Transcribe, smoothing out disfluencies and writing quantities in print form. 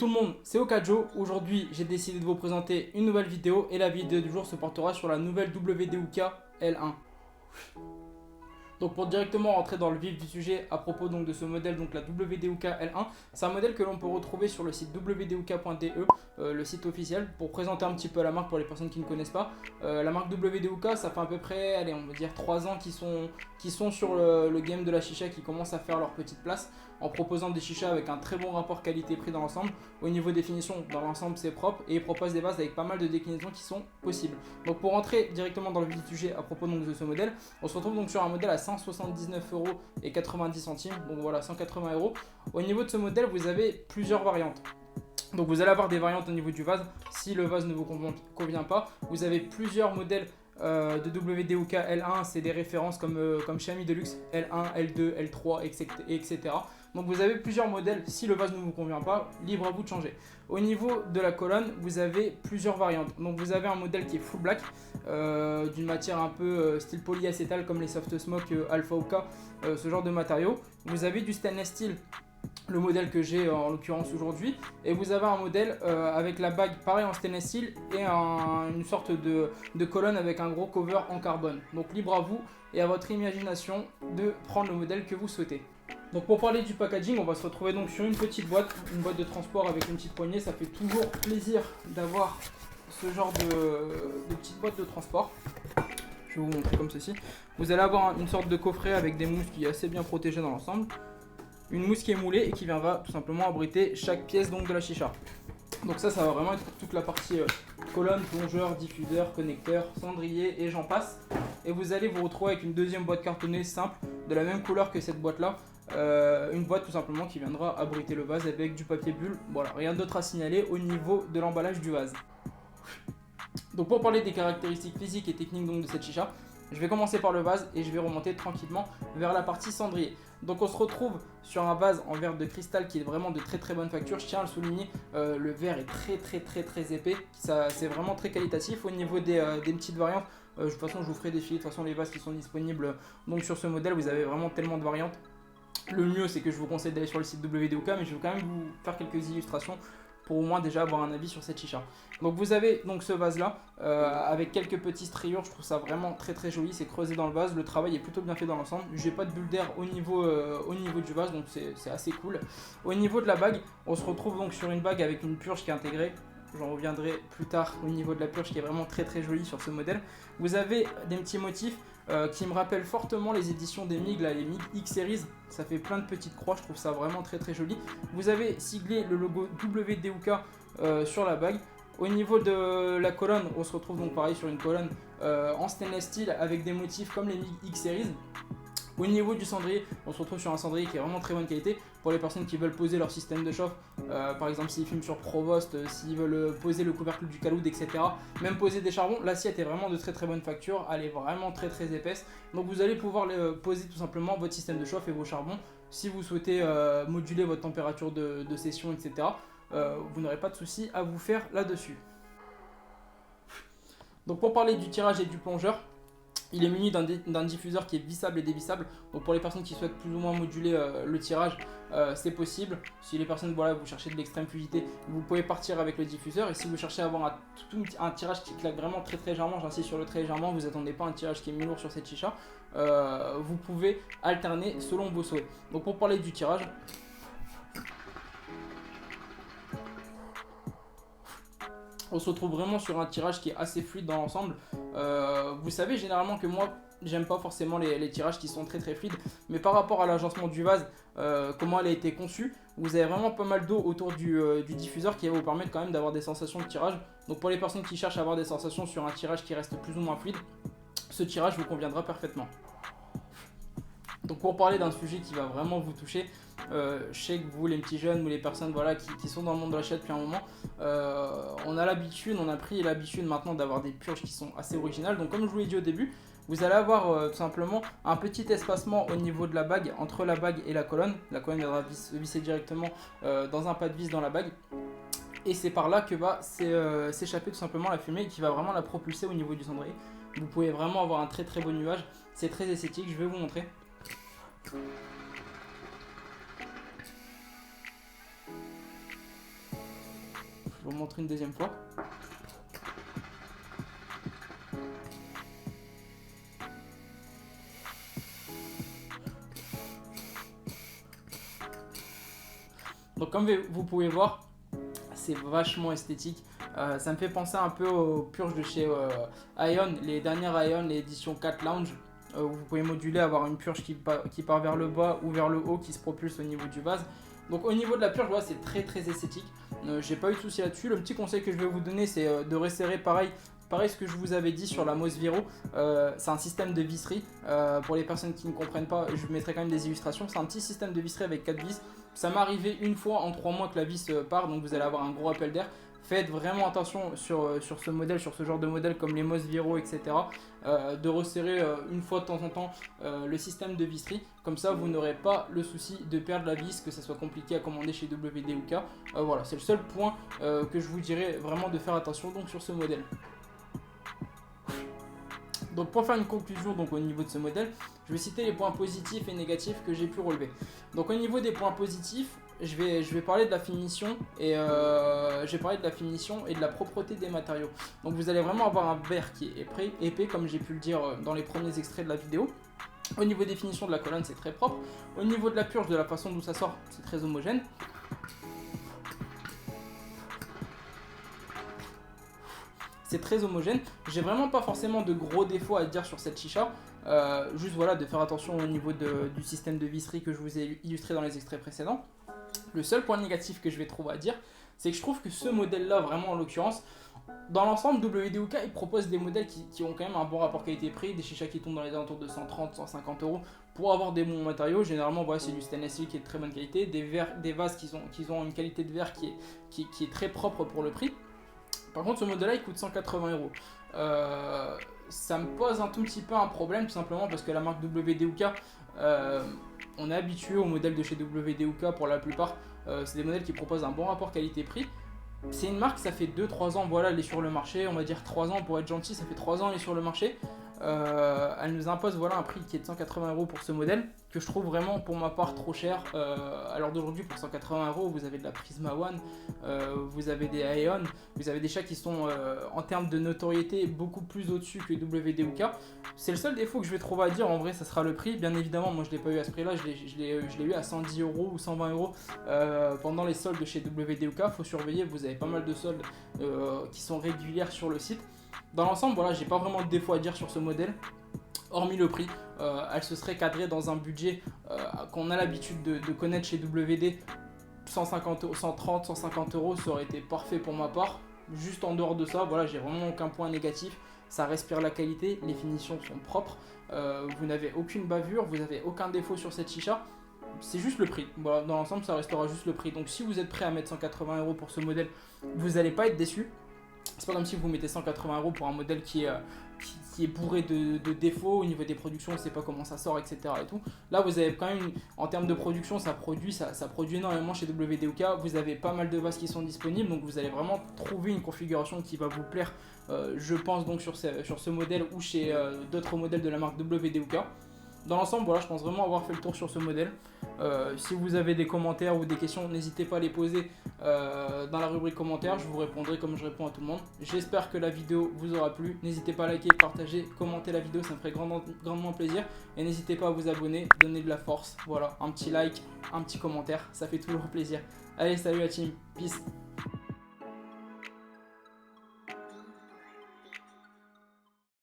tout le monde, c'est Okajo. Aujourd'hui, j'ai décidé de vous présenter une nouvelle vidéo et la vidéo du jour se portera sur la nouvelle WD-UK L1. Donc pour directement rentrer dans le vif du sujet à propos donc de ce modèle, donc la WD-UK L1, c'est un modèle que l'on peut retrouver sur le site wduk.de, le site officiel. Pour présenter un petit peu la marque pour les personnes qui ne connaissent pas, la marque WD-UK, ça fait à peu près, allez, on va dire 3 ans qu'ils sont sur le game de la chicha, qui commencent à faire leur petite place en proposant des chichas avec un très bon rapport qualité-prix dans l'ensemble. Au niveau définition, dans l'ensemble c'est propre et ils proposent des bases avec pas mal de déclinaisons qui sont possibles. Donc pour rentrer directement dans le vif du sujet à propos donc de ce modèle, on se retrouve donc sur un modèle à 179,90 €, donc voilà 180 €. Au niveau de ce modèle, vous avez plusieurs variantes. Donc vous allez avoir des variantes au niveau du vase. Si le vase ne vous convient pas, vous avez plusieurs modèles de WD-UK L1, c'est des références comme Xiaomi Deluxe L1, L2, L3, etc. Donc vous avez plusieurs modèles. Si le vase ne vous convient pas, libre à vous de changer. Au niveau de la colonne, vous avez plusieurs variantes. Donc vous avez un modèle qui est full black, d'une matière un peu style polyacétal comme les Soft Smoke Alpha ou K, ce genre de matériaux. Vous avez du stainless steel, le modèle que j'ai en l'occurrence aujourd'hui, et vous avez un modèle avec la bague pareil en stainless steel et une sorte de colonne avec un gros cover en carbone. Donc libre à vous et à votre imagination de prendre le modèle que vous souhaitez. Donc pour parler du packaging, on va se retrouver donc sur une petite boîte, une boîte de transport avec une petite poignée. Ça fait toujours plaisir d'avoir ce genre de petite boîte de transport. Je vais vous montrer comme ceci. Vous allez avoir une sorte de coffret avec des mousses qui est assez bien protégée dans l'ensemble. Une mousse qui est moulée et qui va tout simplement abriter chaque pièce donc de la chicha. Donc ça va vraiment être toute la partie colonne, plongeur, diffuseur, connecteur, cendrier et j'en passe. Et vous allez vous retrouver avec une deuxième boîte cartonnée simple de la même couleur que cette boîte là. Une boîte tout simplement qui viendra abriter le vase avec du papier bulle. Voilà, rien d'autre à signaler au niveau de l'emballage du vase. Donc pour parler des caractéristiques physiques et techniques donc de cette chicha, je vais commencer par le vase et je vais remonter tranquillement vers la partie cendrier. Donc on se retrouve sur un vase en verre de cristal qui est vraiment de très bonne facture. Je tiens à le souligner, le verre est très épais. C'est vraiment très qualitatif. Au niveau des petites variantes, de toute façon je vous ferai défiler de toute façon les vases qui sont disponibles. Donc sur ce modèle vous avez vraiment tellement de variantes. Le mieux c'est que je vous conseille d'aller sur le site WD-UK, mais je vais quand même vous faire quelques illustrations pour au moins déjà avoir un avis sur cette chicha. Donc vous avez donc ce vase là avec quelques petites rayures, je trouve ça vraiment très joli, c'est creusé dans le vase, le travail est plutôt bien fait dans l'ensemble. J'ai pas de bulle d'air au niveau du vase, donc c'est assez cool. Au niveau de la bague, on se retrouve donc sur une bague avec une purge qui est intégrée. J'en reviendrai plus tard au niveau de la purge qui est vraiment très jolie sur ce modèle. Vous avez des petits motifs qui me rappellent fortement les éditions des MIG, là, les MIG X-Series. Ça fait plein de petites croix, je trouve ça vraiment très joli. Vous avez siglé le logo WD-UK sur la bague. Au niveau de la colonne, on se retrouve donc pareil sur une colonne en stainless steel avec des motifs comme les MIG X-Series. Au niveau du cendrier, on se retrouve sur un cendrier qui est vraiment très bonne qualité pour les personnes qui veulent poser leur système de chauffe, par exemple s'ils filment sur Provost, s'ils veulent poser le couvercle du caloud, etc. Même poser des charbons, l'assiette est vraiment de très bonne facture, elle est vraiment très épaisse. Donc vous allez pouvoir poser tout simplement votre système de chauffe et vos charbons. Si vous souhaitez moduler votre température de session, etc., vous n'aurez pas de souci à vous faire là-dessus. Donc pour parler du tirage et du plongeur, il est muni d'un diffuseur qui est vissable et dévissable. Donc pour les personnes qui souhaitent plus ou moins moduler le tirage, c'est possible. Si les personnes, voilà, vous cherchez de l'extrême fluidité, vous pouvez partir avec le diffuseur. Et si vous cherchez à avoir un tirage qui claque vraiment très légèrement, j'insiste sur le très légèrement, vous n'attendez pas un tirage qui est mi-lourd sur cette chicha, vous pouvez alterner selon vos souhaits. Donc pour parler du tirage, on se retrouve vraiment sur un tirage qui est assez fluide dans l'ensemble. Vous savez généralement que moi j'aime pas forcément les tirages qui sont très fluides, mais par rapport à l'agencement du vase, comment elle a été conçue, vous avez vraiment pas mal d'eau autour du diffuseur qui va vous permettre quand même d'avoir des sensations de tirage. Donc pour les personnes qui cherchent à avoir des sensations sur un tirage qui reste plus ou moins fluide, ce tirage vous conviendra parfaitement. Donc pour parler d'un sujet qui va vraiment vous toucher, je sais que vous les petits jeunes ou les personnes voilà, qui sont dans le monde de la chicha depuis un moment, on a pris l'habitude maintenant d'avoir des purges qui sont assez originales. Donc comme je vous l'ai dit au début, vous allez avoir tout simplement un petit espacement au niveau de la bague, entre la bague et la colonne. La colonne viendra visser directement dans un pas de vis dans la bague. Et c'est par là que va s'échapper tout simplement la fumée qui va vraiment la propulser au niveau du cendrier. Vous pouvez vraiment avoir un très beau nuage, c'est très esthétique, je vais vous montrer. je vous montre une deuxième fois. Donc comme vous pouvez voir, c'est vachement esthétique. Ça me fait penser un peu aux purges de chez Ion, les dernières Ion, les éditions 4 Lounge, où vous pouvez moduler, avoir une purge qui part vers le bas ou vers le haut, qui se propulse au niveau du vase. Donc au niveau de la purge, voilà, c'est très esthétique. J'ai pas eu de souci là-dessus. Le petit conseil que je vais vous donner, c'est de resserrer pareil ce que je vous avais dit sur la Moss Viro. C'est un système de visserie. Pour les personnes qui ne comprennent pas, je vous mettrai quand même des illustrations. C'est un petit système de visserie avec 4 vis. Ça m'est arrivé une fois en 3 mois que la vis part, donc vous allez avoir un gros appel d'air. Faites vraiment attention sur ce modèle, sur ce genre de modèle comme les Moss Viro, etc. De resserrer une fois de temps en temps le système de visserie. Comme ça, vous n'aurez pas le souci de perdre la vis, que ça soit compliqué à commander chez WD-UK. Voilà, c'est le seul point que je vous dirais vraiment de faire attention donc, sur ce modèle. Donc pour faire une conclusion donc, au niveau de ce modèle, je vais citer les points positifs et négatifs que j'ai pu relever. Donc au niveau des points positifs, je vais parler de la finition et de la propreté des matériaux. Donc vous allez vraiment avoir un verre qui est épais comme j'ai pu le dire dans les premiers extraits de la vidéo. Au niveau des finitions de la colonne, c'est très propre. Au niveau de la purge, de la façon dont ça sort, c'est très homogène. C'est très homogène. J'ai vraiment pas forcément de gros défauts à dire sur cette chicha. Juste voilà, de faire attention au niveau du système de visserie que je vous ai illustré dans les extraits précédents. Le seul point négatif que je vais trouver à dire, c'est que je trouve que ce modèle-là, vraiment en l'occurrence, dans l'ensemble, WD-UK il propose des modèles qui ont quand même un bon rapport qualité-prix, des chichas qui tombent dans les alentours de 130, 150 euros pour avoir des bons matériaux. Généralement, voilà, c'est du stainless steel qui est de très bonne qualité, des vases qui ont une qualité de verre qui est très propre pour le prix. Par contre, ce modèle-là, il coûte 180 euros. Ça me pose un tout petit peu un problème, tout simplement parce que la marque WD-UK, on est habitué aux modèles de chez WD-UK pour la plupart. C'est des modèles qui proposent un bon rapport qualité-prix. C'est une marque, ça fait 2-3 ans, voilà, elle est sur le marché. On va dire 3 ans pour être gentil, ça fait 3 ans elle est sur le marché. Elle nous impose voilà, un prix qui est de 180 euros pour ce modèle, que je trouve vraiment pour ma part trop cher. À l'heure d'aujourd'hui, pour 180 euros, vous avez de la Prisma One, vous avez des Aeon, vous avez des chats qui sont en termes de notoriété beaucoup plus au-dessus que WD-UK. C'est le seul défaut que je vais trouver à dire, en vrai, ça sera le prix. Bien évidemment, moi je ne l'ai pas eu à ce prix-là, je l'ai eu à 110 euros ou 120 euros pendant les soldes de chez WD-UK. Il faut surveiller, vous avez pas mal de soldes qui sont régulières sur le site. Dans l'ensemble, voilà, j'ai pas vraiment de défaut à dire sur ce modèle, hormis le prix. Elle se serait cadrée dans un budget qu'on a l'habitude de connaître chez WD, 130, 150 euros, ça aurait été parfait pour ma part. Juste en dehors de ça, voilà, j'ai vraiment aucun point négatif. Ça respire la qualité, les finitions sont propres, vous n'avez aucune bavure, vous n'avez aucun défaut sur cette chicha. C'est juste le prix. Voilà, dans l'ensemble, ça restera juste le prix. Donc si vous êtes prêt à mettre 180 euros pour ce modèle, vous n'allez pas être déçu. C'est pas comme si vous mettez 180 euros pour un modèle qui est bourré de défauts au niveau des productions, on ne sait pas comment ça sort, etc. Et tout. Là, vous avez quand même, en termes de production, ça produit énormément chez WD-UK. Vous avez pas mal de vases qui sont disponibles, donc vous allez vraiment trouver une configuration qui va vous plaire, je pense, donc sur ce modèle ou chez d'autres modèles de la marque WD-UK. Dans l'ensemble, voilà, je pense vraiment avoir fait le tour sur ce modèle. Si vous avez des commentaires ou des questions, n'hésitez pas à les poser dans la rubrique commentaires. Je vous répondrai comme je réponds à tout le monde. J'espère que la vidéo vous aura plu. N'hésitez pas à liker, partager, commenter la vidéo, ça me ferait grandement plaisir. Et n'hésitez pas à vous abonner, donner de la force. Voilà, un petit like, un petit commentaire, ça fait toujours plaisir. Allez, salut la team, peace.